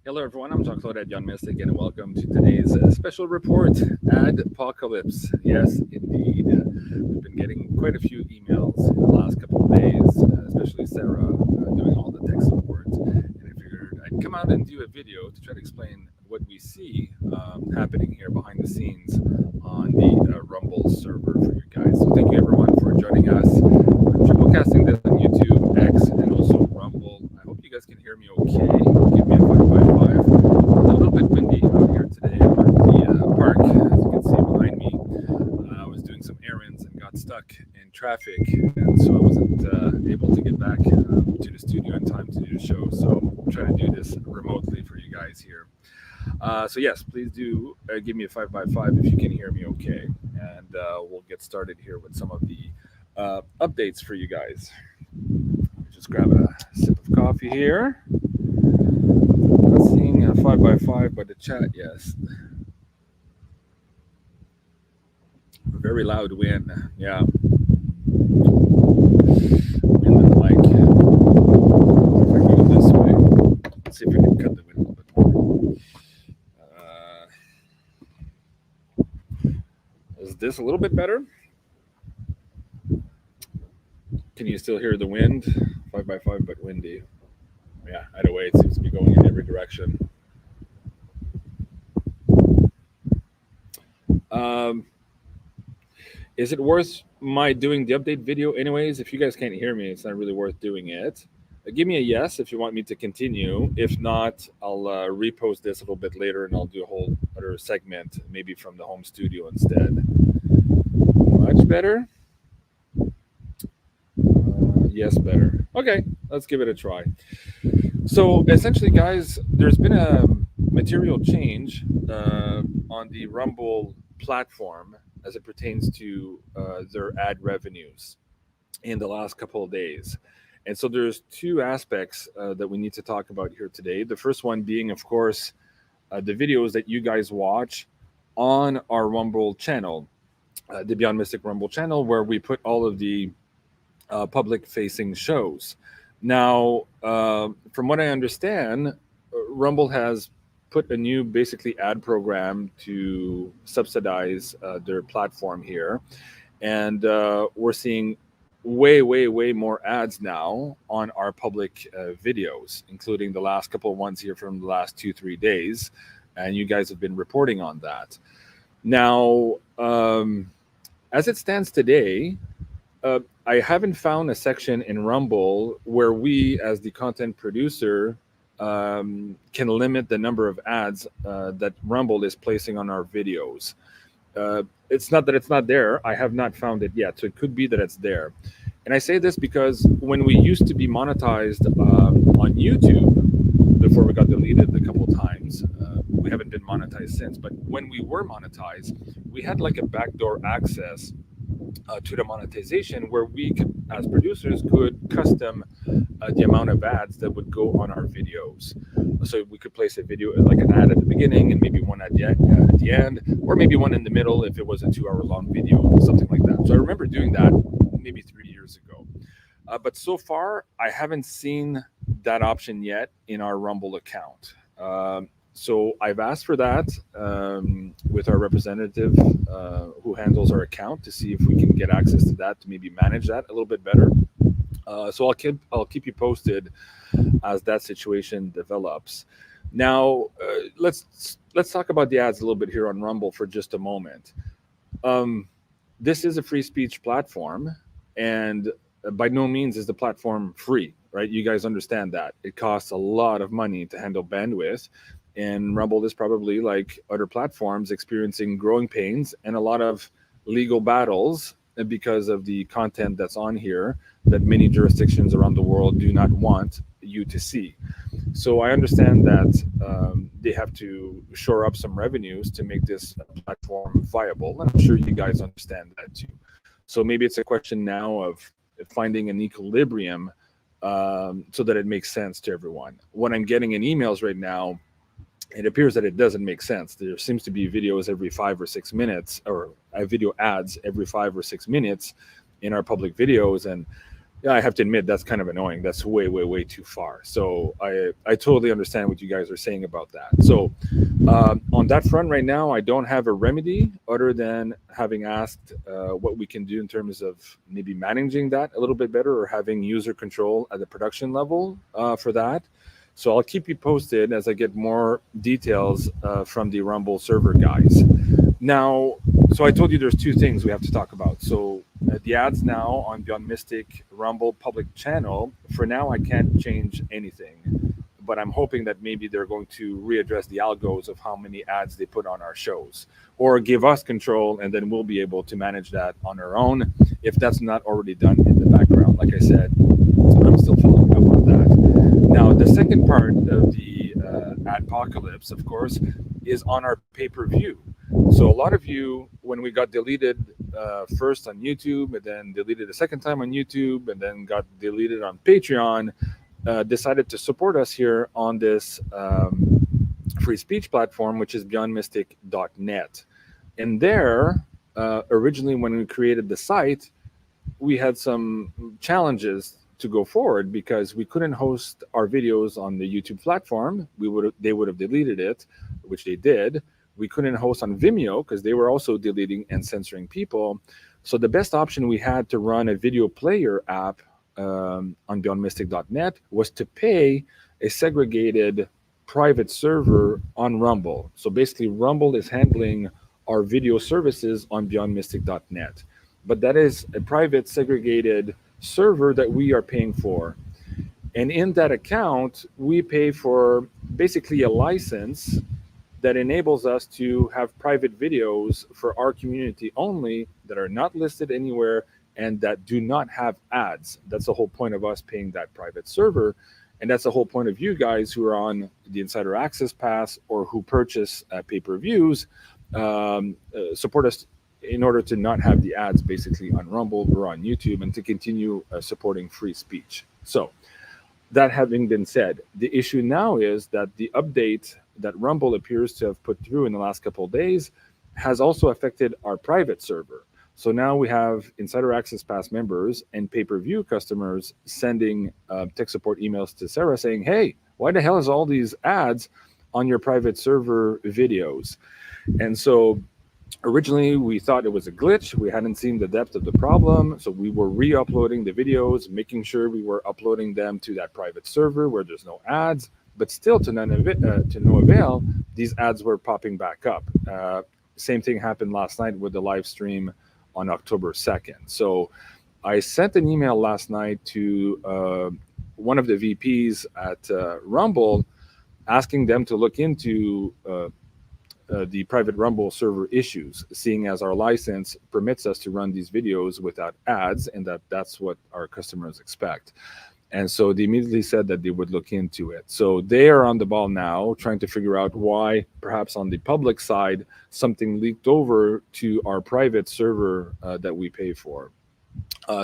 Hello everyone, I'm JEAN-CLAUDE at Young Mystic and welcome to today's special report, ADPOCALYPSE. Yes, indeed. We've been getting quite a few emails in the last couple of days, especially Sarah doing all the tech support. And I figured I'd come out and do a video to try to explain what we see happening here behind the scenes on the Rumble server for you guys. So thank you everyone for joining us. I'm triple casting this on YouTube, X, and also Rumble. I hope you guys can hear me okay. Give me a 5x5. It's a little bit windy out here today at the park. As you can see behind me, I was doing some errands and got stuck in traffic, and so I wasn't able to get back to the studio in time to do the show. So I'm trying to do this remotely for you guys here. So yes, please do give me a 5x5 if you can hear me okay, and we'll get started here with some of the updates for you guys. Just grab a sip of coffee here. Not seeing a 5x5 by the chat, yes. Very loud wind, yeah. Wind and mic. If I go this way, let's see if we can cut the wind a little bit more. Is this a little bit better? Can you still hear the wind? 5x5, but windy. Yeah, either way, it seems to be going in every direction. Is it worth my doing the update video anyways? If you guys can't hear me, it's not really worth doing it. Give me a yes if you want me to continue. If not, I'll repost this a little bit later and I'll do a whole other segment, maybe from the home studio instead. Much better? Yes, better. Okay, let's give it a try. So essentially, guys, there's been a material change on the Rumble platform as it pertains to their ad revenues in the last couple of days. And so there's two aspects that we need to talk about here today. The first one being, of course, the videos that you guys watch on our Rumble channel, the Beyond Mystic Rumble channel, where we put all of the public-facing shows. Now, from what I understand, Rumble has put a new, basically, ad program to subsidize their platform here, and we're seeing way more ads now on our public videos, including the last couple of ones here from the last 2-3 days, and you guys have been reporting on that. Now, as it stands today, I haven't found a section in Rumble where we, as the content producer, can limit the number of ads that Rumble is placing on our videos. It's not that it's not there. I have not found it yet. So it could be that it's there. And I say this because when we used to be monetized on YouTube, before we got deleted a couple of times, we haven't been monetized since. But when we were monetized, we had like a backdoor access to the monetization where we could, as producers, could custom the amount of ads that would go on our videos. So we could place a video like an ad at the beginning and maybe one at the end, or maybe one in the middle if it was a 2-hour long video, something like that. So I remember doing that maybe 3 years ago. But so far, I haven't seen that option yet in our Rumble account. So I've asked for that with our representative who handles our account to see if we can get access to that to maybe manage that a little bit better. So I'll keep you posted as that situation develops. Now let's talk about the ads a little bit here on Rumble for just a moment. This is a free speech platform, and by no means is the platform free, right? You guys understand that it costs a lot of money to handle bandwidth. And Rumble is probably, like other platforms, experiencing growing pains and a lot of legal battles because of the content that's on here that many jurisdictions around the world do not want you to see. So I understand that they have to shore up some revenues to make this platform viable. And I'm sure you guys understand that too. So maybe it's a question now of finding an equilibrium so that it makes sense to everyone. What I'm getting in emails right now, it appears that it doesn't make sense. There seems to be videos every 5 or 6 minutes, or video ads every 5 or 6 minutes in our public videos. And Yeah, I have to admit that's kind of annoying. That's way too far. So I totally understand what you guys are saying about that. So on that front, right now, I don't have a remedy other than having asked what we can do in terms of maybe managing that a little bit better or having user control at the production level for that. So I'll keep you posted as I get more details from the Rumble server guys. Now, so I told you there's two things we have to talk about. So the ads now on Beyond Mystic Rumble public channel, for now I can't change anything, but I'm hoping that maybe they're going to readdress the algos of how many ads they put on our shows or give us control, and then we'll be able to manage that on our own if that's not already done in the background. Like I said, I'm still following up on that. Now, the second part of the adpocalypse, of course, is on our pay-per-view. So a lot of you, when we got deleted first on YouTube, and then deleted a second time on YouTube, and then got deleted on Patreon, decided to support us here on this free speech platform, which is beyondmystic.net. And there, originally when we created the site, we had some challenges to go forward because we couldn't host our videos on the YouTube platform. They would have deleted it, which they did. We couldn't host on Vimeo because they were also deleting and censoring people. So the best option we had to run a video player app on beyondmystic.net was to pay a segregated private server on Rumble. So basically, Rumble is handling our video services on beyondmystic.net. But that is a private segregated server that we are paying for. And in that account, we pay for basically a license that enables us to have private videos for our community only that are not listed anywhere and that do not have ads. That's the whole point of us paying that private server. And that's the whole point of you guys who are on the Insider Access Pass or who purchase pay-per-views, support us in order to not have the ads basically on Rumble or on YouTube and to continue supporting free speech. So that having been said, the issue now is that the update that Rumble appears to have put through in the last couple of days has also affected our private server. So now we have Insider Access Pass members and pay-per-view customers sending tech support emails to Sarah saying, hey, why the hell is all these ads on your private server videos? And so originally we thought it was a glitch. We hadn't seen the depth of the problem. So we were re-uploading the videos, making sure we were uploading them to that private server where there's no ads. But still, to no avail, these ads were popping back up. Same thing happened last night with the live stream on October 2nd. So I sent an email last night to one of the VPs at Rumble asking them to look into the private Rumble server issues, seeing as our license permits us to run these videos without ads and that's what our customers expect. And so they immediately said that they would look into it. So they are on the ball now, trying to figure out why, perhaps on the public side, something leaked over to our private server that we pay for.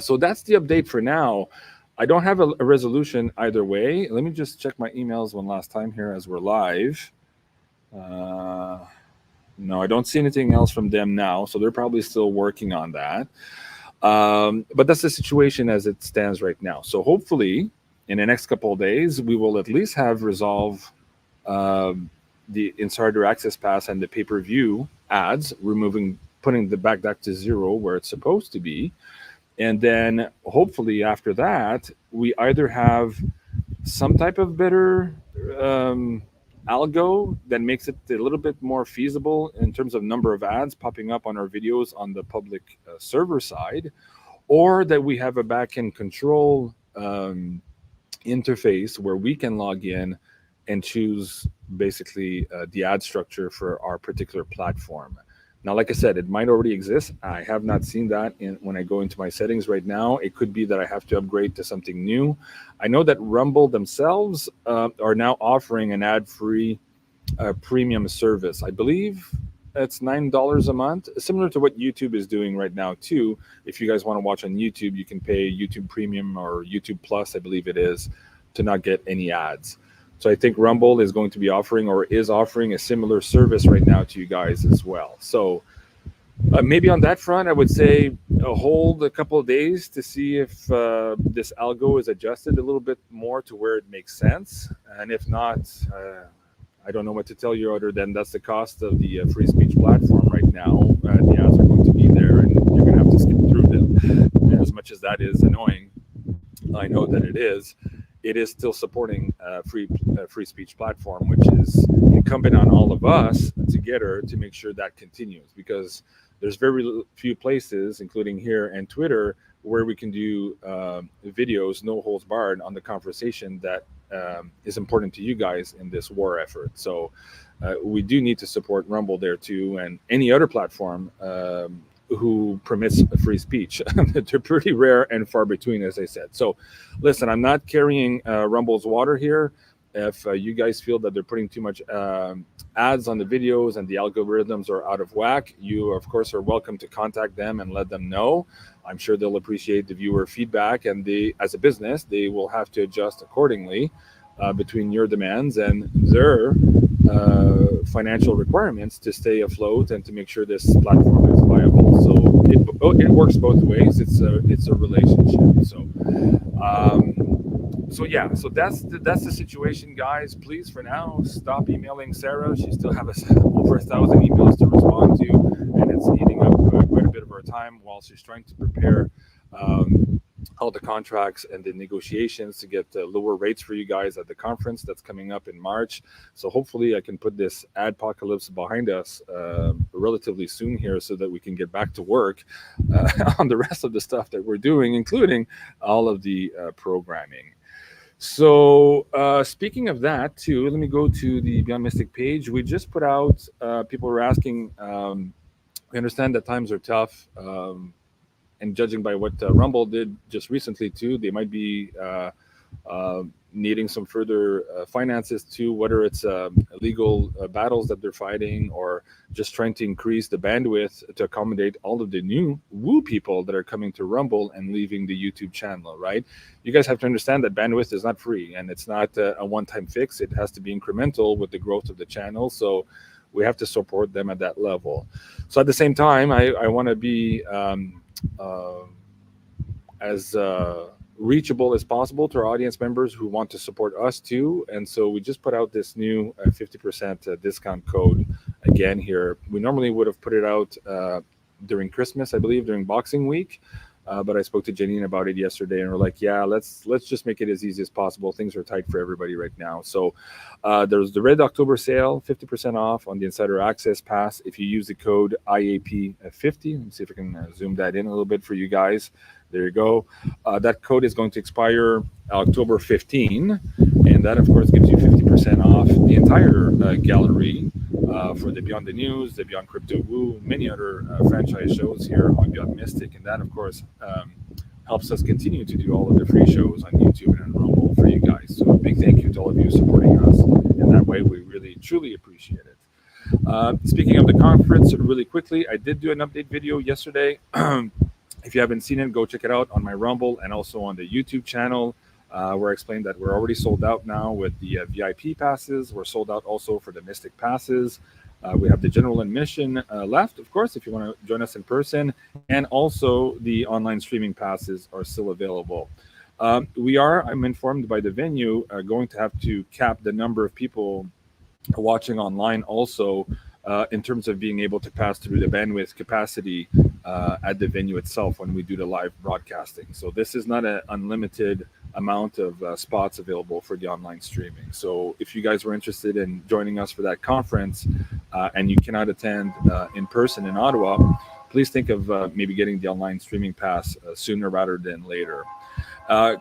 So that's the update for now. I don't have a resolution either way. Let me just check my emails one last time here as we're live. No, I don't see anything else from them now. So they're probably still working on that. But that's the situation as it stands right now. So hopefully in the next couple of days, we will at least have resolved the Insider Access Pass and the pay-per-view ads, putting the back to zero where it's supposed to be. And then hopefully after that, we either have some type of better algo that makes it a little bit more feasible in terms of number of ads popping up on our videos on the public server side, or that we have a backend control interface where we can log in and choose basically the ad structure for our particular platform. Now, like I said, it might already exist. I have not seen that when I go into my settings right now. It could be that I have to upgrade to something new. I know that Rumble themselves are now offering an ad-free premium service. I believe it's $9 a month, similar to what YouTube is doing right now too. If you guys want to watch on YouTube, you can pay YouTube Premium or YouTube Plus, I believe it is, to not get any ads. So I think Rumble is going to be offering or is offering a similar service right now to you guys as well. So Maybe on that front, I would say hold a couple of days to see if this algo is adjusted a little bit more to where it makes sense. And if not, I don't know what to tell you other than that's the cost of the free speech platform right now. The ads are going to be there, and you're going to have to skip through them. And as much as that is annoying, I know that it is. It is still supporting free speech platform, which is incumbent on all of us together to make sure that continues, because there's very few places, including here and Twitter, where we can do videos, no holds barred, on the conversation that is important to you guys in this war effort. So we do need to support Rumble there too, and any other platform who permits free speech. They're pretty rare and far between, as I said. So listen, I'm not carrying Rumble's water here. If you guys feel that they're putting too much ads on the videos and the algorithms are out of whack, you of course are welcome to contact them and let them know. I'm sure they'll appreciate the viewer feedback, and they, as a business, they will have to adjust accordingly between your demands and their financial requirements to stay afloat and to make sure this platform is viable. So it works both ways. It's a relationship. So yeah, so that's the situation, guys. Please, for now, stop emailing Sarah. She still has over 1,000 emails to respond to, and it's eating up quite a bit of her time while she's trying to prepare all the contracts and the negotiations to get lower rates for you guys at the conference that's coming up in March. So hopefully I can put this ADPOCALYPSE behind us relatively soon here, so that we can get back to work on the rest of the stuff that we're doing, including all of the programming. So speaking of that too, let me go to the Beyond Mystic page. We just put out, people were asking, we understand that times are tough, and judging by what Rumble did just recently too, they might be needing some further finances too, whether it's legal battles that they're fighting, or just trying to increase the bandwidth to accommodate all of the new woo people that are coming to Rumble and leaving the YouTube channel, right? You guys have to understand that bandwidth is not free, and it's not a one-time fix. It has to be incremental with the growth of the channel. So we have to support them at that level. So at the same time, I want to be as reachable as possible to our audience members who want to support us too. And so we just put out this new 50% discount code again here. We normally would have put it out during Christmas, I believe, during Boxing Week. But I spoke to Janine about it yesterday, and we're like, yeah, let's just make it as easy as possible. Things are tight for everybody right now. So there's the Red October sale, 50% off on the Insider Access Pass if you use the code IAP50. Let me see if I can zoom that in a little bit for you guys. There you go. That code is going to expire October 15, and that, of course, gives you 50% off the entire gallery for the Beyond the News, the Beyond Crypto Woo, many other franchise shows here on Beyond Mystic. And that, of course, helps us continue to do all of the free shows on YouTube and on Rumble for you guys. So a big thank you to all of you supporting us in that way. We really, truly appreciate it. Speaking of the conference, really quickly, I did do an update video yesterday. If you haven't seen it, go check it out on my Rumble and also on the YouTube channel, where I explained that we're already sold out now with the VIP passes. We're sold out also for the Mystic passes. We have the general admission left, of course, if you want to join us in person. And also the online streaming passes are still available. We are, I'm informed by the venue, going to have to cap the number of people watching online also, in terms of being able to pass through the bandwidth capacity at the venue itself when we do the live broadcasting. So this is not an unlimited amount of spots available for the online streaming. So if you guys were interested in joining us for that conference and you cannot attend in person in Ottawa, please think of maybe getting the online streaming pass sooner rather than later.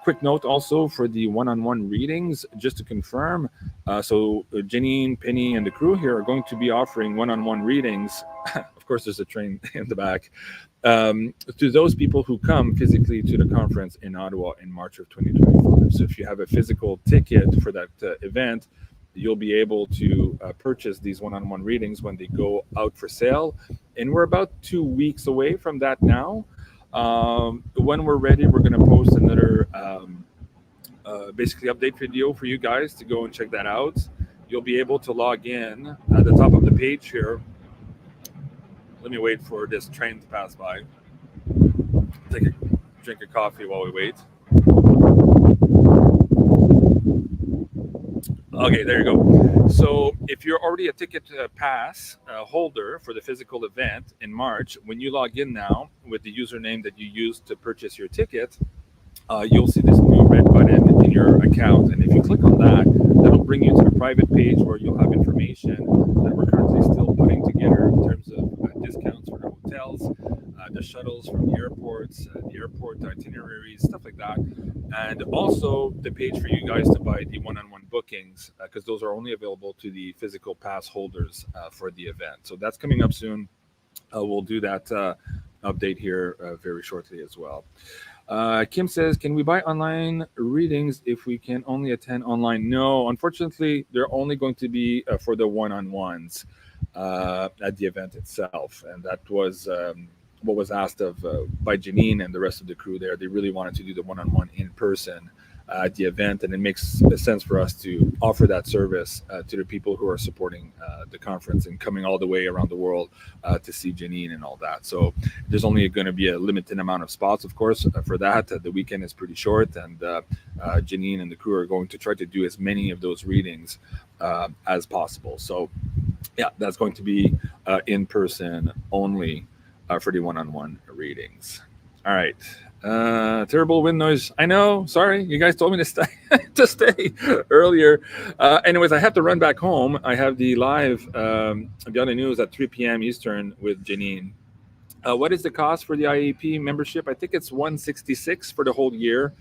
Quick note also for the one-on-one readings, just to confirm. So Janine, Penny, and the crew here are going to be offering one-on-one readings. Of course, there's a train in the back. To those people who come physically to the conference in Ottawa in March of 2025. So if you have a physical ticket for that event, you'll be able to purchase these one-on-one readings when they go out for sale. And we're about 2 weeks away from that now. When we're ready, we're going to post another basically update video for you guys to go and check that out. You'll be able to log in at the top of the page here. Let me wait for this train to pass by. Take a drink of coffee while we wait. Okay, there you go. So if you're already a ticket pass holder for the physical event in March, when you log in now with the username that you used to purchase your ticket, you'll see this new red button in your account. And if you click on that, that'll bring you to the private page where you'll have information that we're currently still putting together in terms of discounts for the hotels, the shuttles from the airports, the airport itineraries, stuff like that. And also the page for you guys to buy the one-on-one bookings, because those are only available to the physical pass holders for the event. So that's coming up soon. We'll do that update here very shortly as well. Kim says, can we buy online readings if we can only attend online? No, unfortunately, they're only going to be for the one-on-ones at the event itself. And that was what was asked of by Janine and the rest of the crew there. They really wanted to do the one-on-one in person at the event, and it makes sense for us to offer that service to the people who are supporting the conference and coming all the way around the world to see Janine and all that. So there's only going to be a limited amount of spots, of course, for that. The weekend is pretty short, and Janine and the crew are going to try to do as many of those readings as possible. So yeah, that's going to be in person only for the one-on-one readings. All right. Terrible wind noise. I know. Sorry, you guys told me to stay to stay earlier. Anyways, I have to run back home. I have the live Beyond the News at 3 p.m. Eastern with Janine. What is the cost for the IAP membership? I think it's $166 for the whole year.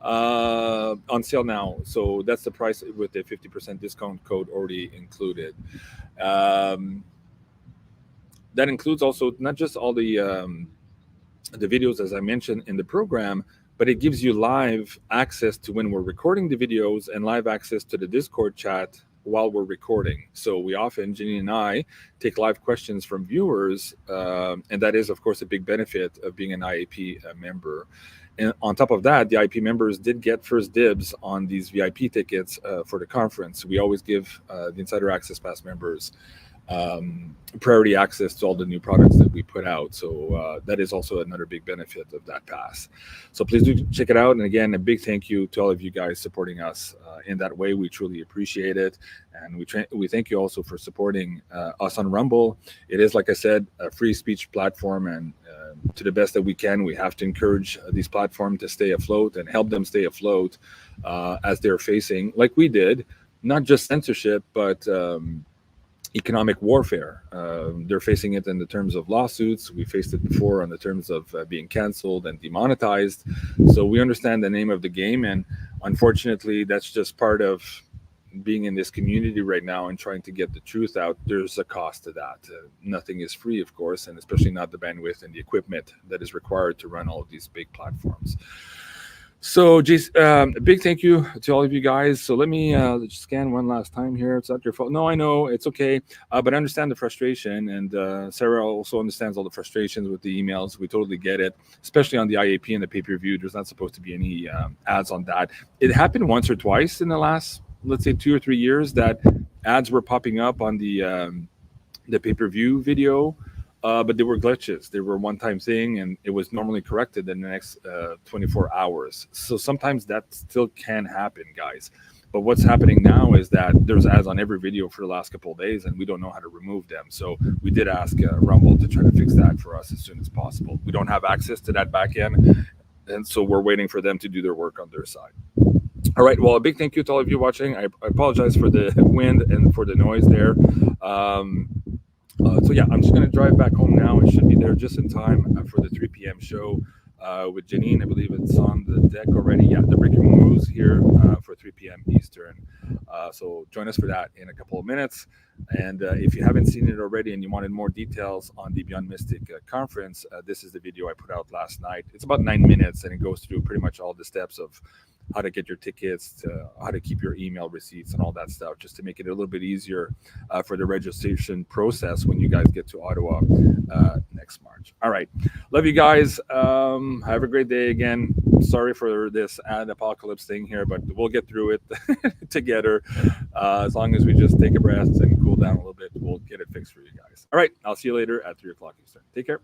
On sale now. So that's the price with the 50% discount code already included. That includes also not just all the videos, as I mentioned in the program, but it gives you live access to when we're recording the videos and live access to the Discord chat while we're recording. So we often, Jenny and I, take live questions from viewers, and that is, of course, a big benefit of being an IAP member. And on top of that, the IP members did get first dibs on these VIP tickets for the conference. We always give the Insider Access Pass members priority access to all the new products that we put out. So that is also another big benefit of that pass. So please do check it out. And again, a big thank you to all of you guys supporting us in that way. We truly appreciate it. And we thank you also for supporting us on Rumble. It is, like I said, a free speech platform, and to the best that we can, we have to encourage these platforms to stay afloat and help them stay afloat as they're facing, like we did, not just censorship, but economic warfare. They're facing it in the terms of lawsuits. We faced it before on the terms of being canceled and demonetized. So we understand the name of the game, and unfortunately, that's just part of being in this community right now and trying to get the truth out. There's a cost to that. Nothing is free, of course, and especially not the bandwidth and the equipment that is required to run all of these big platforms. So, a big thank you to all of you guys. So let me just scan one last time here. It's not your fault. No, I know. It's okay. But I understand the frustration. And Sarah also understands all the frustrations with the emails. We totally get it, especially on the IAP and the pay-per-view. There's not supposed to be any ads on that. It happened once or twice in the last, let's say, 2 or 3 years that ads were popping up on the pay-per-view video. But they were glitches. They were a one-time thing, and it was normally corrected in the next 24 hours. So sometimes that still can happen, guys. But what's happening now is that there's ads on every video for the last couple of days, and we don't know how to remove them. So we did ask Rumble to try to fix that for us as soon as possible. We don't have access to that back end, and so we're waiting for them to do their work on their side. All right. Well, a big thank you to all of you watching. I apologize for the wind and for the noise there. So yeah, I'm just going to drive back home now. I should be there just in time for the 3 p.m. show with Janine. I believe it's on the deck already. Yeah, the breaking news here for 3 p.m. Eastern. So join us for that in a couple of minutes. And if you haven't seen it already and you wanted more details on the Beyond Mystic conference, this is the video I put out last night. It's about 9 minutes, and it goes through pretty much all the steps of how to get your tickets, to how to keep your email receipts and all that stuff, just to make it a little bit easier for the registration process when you guys get to Ottawa next March. All right. Love you guys. Have a great day again. Sorry for this ad apocalypse thing here, but we'll get through it together. As long as we just take a breath and cool down a little bit, we'll get it fixed for you guys. All right. I'll see you later at 3 o'clock Eastern. Take care.